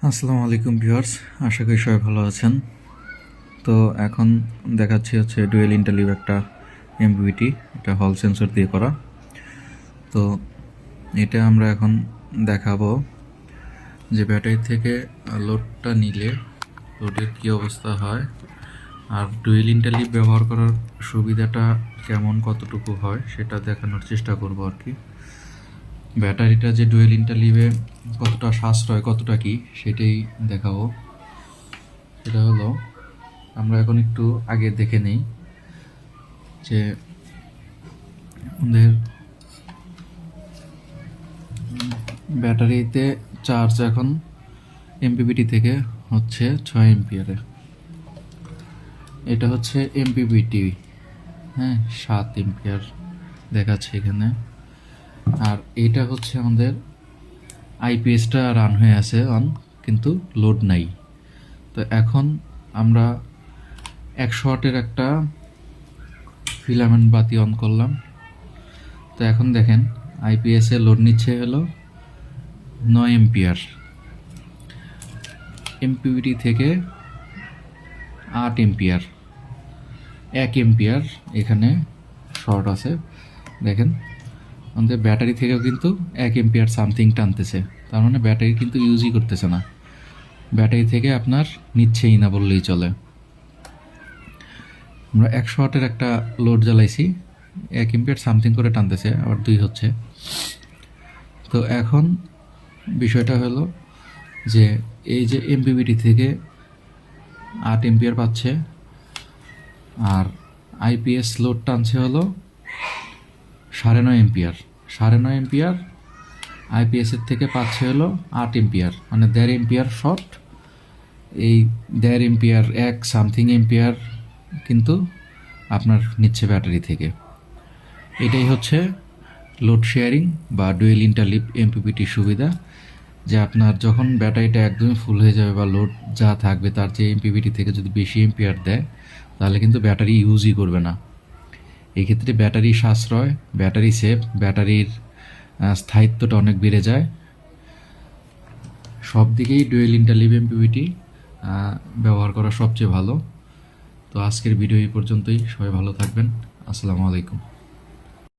আসসালামু আলাইকুম ভিউয়ার্স, আশা করি সবাই ভালো আছেন। তো এখন দেখাচ্ছি হচ্ছে ডুয়েল ইন্টারলিভ একটা এমপিভিটি, এটা হল সেন্সর দিয়ে করা। তো এটা আমরা এখন দেখাবো যে ব্যাটারি থেকে লোডটা নিলে লোডের কী অবস্থা হয়, আর ডুয়েল ইন্টারলিভ ব্যবহার করার সুবিধাটা কেমন, কতটুকু হয় সেটা দেখানোর চেষ্টা করব আর কি। ব্যাটারিটা যে ডুয়েল ইন্টারলিভে কতটা সাশ্রয়, কতটা কি সেটাই দেখাবো। সেটা হলো, আমরা এখন একটু আগে দেখে নেই যে আমাদের ব্যাটারিতে চার্জ এখন এমপিপিটি থেকে হচ্ছে 6 এমপিয়ারে। এটা হচ্ছে এমপিপিটি, হ্যাঁ, 7 এমপিয়ার দেখাচ্ছে এখানে। আর এটা হচ্ছে আমাদের আইপিএসটা রান হয়ে আছে অন, কিন্তু লোড নাই। তো এখন আমরা 100 ওয়াটের একটা ফিলামেন্ট বাতি অন করলাম। তো এখন দেখেন আইপিএসে লোড নিচ্ছে হলো 9 এমপিয়ার, এমপিভিটি থেকে 8 এমপিয়ার, 1 এমপিয়ার এখানে শর্ট আছে। দেখেন আমাদের ব্যাটারি থেকেও কিন্তু 1 এমপিয়ার সামথিং টানতেছে, তার মানে ব্যাটারি কিন্তু ইউজই করতেছে না, ব্যাটারি থেকে আপনার নিচ্ছেই না বললেই চলে। আমরা 100 ওয়াটের একটা লোড জ্বালাইছি, 1 এমপিয়ার সামথিং করে টানতেছে, আবার 2 হচ্ছে। তো এখন বিষয়টা হলো যে এই যে এমপিভিটি থেকে 8 এমপিয়ার পাচ্ছে, আর আইপিএস লোড টানছে হলো 9.5 এমপিয়ার। 9.5 এমপিয়ার আইপিএসের থেকে পাচ্ছে হলো 8 এমপিয়ার, মানে 1.5 এমপিয়ার শর্ট। এই 1.5 এমপিয়ার 1 সামথিং এমপিয়ার কিন্তু আপনার নিচ্ছে ব্যাটারি থেকে। এটাই হচ্ছে লোড শেয়ারিং বা ডুয়েল ইন্টারলিভ এমপিপিটির সুবিধা, যে আপনার যখন ব্যাটারিটা একদমই ফুল হয়ে যাবে বা লোড যা থাকবে তার চেয়ে এমপিপিটি থেকে যদি বেশি এমপিয়ার দেয়, তাহলে কিন্তু ব্যাটারি ইউজই করবে না। এই ক্ষেত্রে ব্যাটারি সাশ্রয়, ব্যাটারি সেফ, ব্যাটারির স্থায়িত্বটা অনেক বেড়ে যায়। সব দিকেই ডুয়েল ইন্টারলিভ এমপিপিটি ব্যবহার করা সবচেয়ে ভালো। তো আজকের ভিডিও এই পর্যন্তই, সবাই ভালো থাকবেন। আসসালামু আলাইকুম।